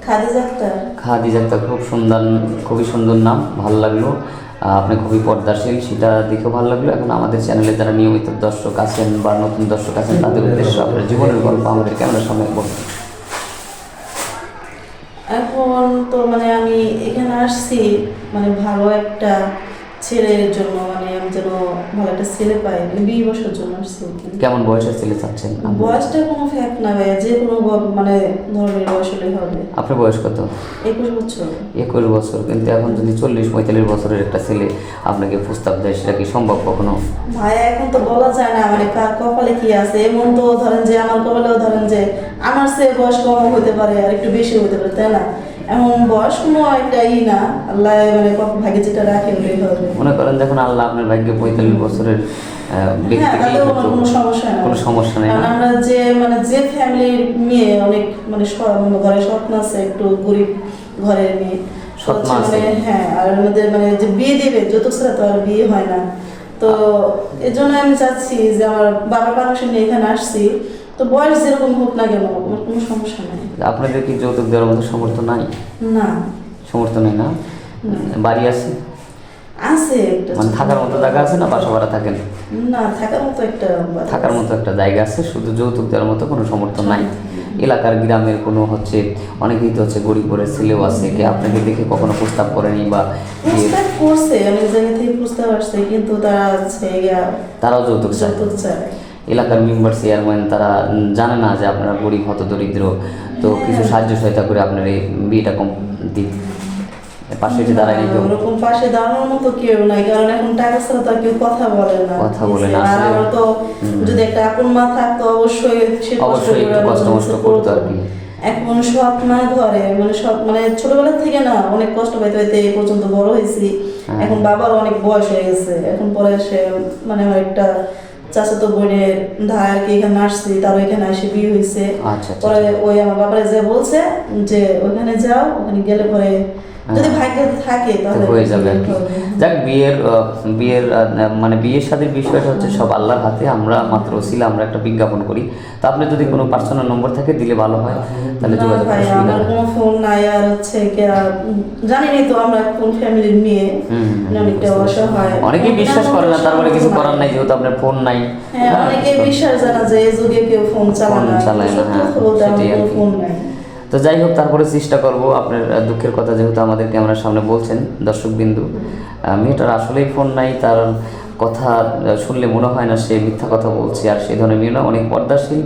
খাদিজা আক্তার। খাদিজা আক্তার, খুবই সুন্দর নাম, ভালো লাগলো। আপনি খুবই পর্দাশীল, সেটা দেখেও ভালো লাগলো। এখন আমাদের চ্যানেলে যারা নিয়মিত দর্শক আছেন বা নতুন দর্শক আছেন তাদের উদ্দেশ্যে আপনার জীবনের গল্প আমাদের ক্যামেরার সামনে বলুন। এখন তো মানে আমি এখানে আসছি মানে ভালো একটা ছেলের জন্য, মানে আমি যেন ভালো একটা ছেলে পাই, মানে 20 বছর জন্য আসছি এখানে। কেমন বয়সের ছেলে চাচ্ছেন? বয়সটা কোনো ফ্যাক্ট না ভাইয়া, যে কোনো মানে ধরনের বয়স হলেই হবে। আপনার বয়স কত? 21 বছর। 21 বছর। কিন্তু এখন যদি 40-45 বছরের একটা ছেলে আপনাকে প্রস্তাব দেয়, সেটা কি সম্ভব কখনো? ভাইয়া এখন তো বলা যায় না মানে কার কপালে কি আছে। এমন তো ধরেন যে আমার কপালেও ধরেন যে আমার সে বয়স কম হতে পারে আর একটু বেশি হতে পারে, তাই না? এমন বয়স কোনো একটা না, আল্লাহ মানে ভাগ্যে যেটা রাখে ওটাই হবে। মনে করেন যখন আল্লাহ আপনার ভাগ্যে 45 বছরের ব্যক্তিকে কোনো সমস্যা নাই, কোনো সমস্যা নেই। কারণ আমরা যে ফ্যামিলির মেয়ে অনেক মানে ঘরে স্বপ্ন আছে, একটু গরিব ঘরের মেয়ে স্বপ্ন আছে। হ্যাঁ, আর আমাদের মানে যে বিয়ে দেবে যৌতুক ছাড়া তো আর বিয়ে হয় না। তো এর জন্য আমি চাচ্ছি যে আমার বাবার পারমিশন নিয়ে এখানে আসছি, তো বয়স যেরকম হোক না কেন আমার কোনো সমস্যা নাই। আপনাদের কি যৌতুক দেওয়ার মতো সামর্থ্য নাই? না, সামর্থ্য নেই না? বাড়ি আছে? আছে একটা, মানে থাকার মতো জায়গা আছে না বাসা ভাড়া থাকেন? না, থাকার মতো একটা থাকার মতো একটা জায়গা আছে, শুধু যৌতুক দেওয়ার মতো কোনো সমর্থন নাই। এলাকার গ্রামের কোনো অনেকেই তো গরিব ঘরের ছেলেও আছে, কি আপনাকে দেখে কখনো প্রস্তাব করেনি বা প্রস্তাব করছে, অনেক জায়গা থেকে প্রস্তাব আসছে, কিন্তু তারাও যৌতুক চায়? চায়। এলাকার মেম্বার চেয়ারম্যান তারা জানে না যে আপনারা গরিব হত দরিদ্র, তো কিছু সাহায্য সহায়তা করে আপনার এই বিয়েটা পাশে এসে দাঁড়ায় কেউ? ওরকম পাশে দাঁড়ানোর মতো কেউ নাই, কারণ এখন টাকা ছাড়া তো আর কেউ কথা বলে না। আর আমার তো যদি একটা আপন মা থাকতো অবশ্যই একটু কষ্ট করতো আর কি। এখন সৎ মা ঘরে মানে ছোটবেলা থেকে না অনেক কষ্ট পাইতে পাইতে এই পর্যন্ত বড় হয়েছি। এখন বাবার অনেক বয়স হয়ে গেছে, এখন পরে সে মানে আমার একটা চাচাতো বোনের ধার আর কি এখানে আসছি, তারও এখানে এসে বিয়ে হয়েছে। পরে ওই আমার বাবারে যে বলছে যে ওইখানে যাও, ওখানে গেলে পরে যদি ভাগ্যে থাকে তাহলে হয়ে যাবে আর কি। যাক, বিয়ের মানে বিয়ের শাদীর বিষয়টা হচ্ছে সব আল্লাহর হাতে। আমরা মাত্র ওসিলা, আমরা একটা বিজ্ঞাপন করি। তো আপনি যদি কোনো পার্সোনাল নম্বর থাকে দিলে ভালো হয়, তাহলে যোগাযোগ করার সুবিধা হয়। কোনো ফোন নাই, আর হচ্ছে কি জানিনি তো আমরা কোন ফ্যামিলির মেয়ে, অনেকটা অসহায়, অনেকেই বিশ্বাস করে না, তারপরে কিছু করার নাই, যেহেতু আপনার ফোন নাই। হ্যাঁ, অনেকেই বিশ্বাস জানা যে এই যুগে কেউ ফোন চালায় না। হ্যাঁ, সেটাই আর কি। ফোন নাই। তো যাই হোক, তারপরে চেষ্টা করব। আপনার দুঃখের কথা যেহেতু আমাদের ক্যামেরার সামনে বলছেন দর্শকবিন্দু, মেয়েটার আসলেই ফোন নাই, তার কথা শুনলে মনে হয় না সে মিথ্যা কথা বলছে। আর সেই ধরনের মেয়ে না, অনেক পর্দাশীল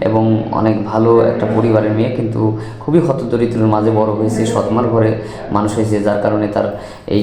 এবং অনেক ভালো একটা পরিবারের মেয়ে, কিন্তু খুবই হতদরিদ্রের মাঝে বড় হয়েছে, সৎমার ঘরে মানুষ হয়েছে, যার কারণে তার এই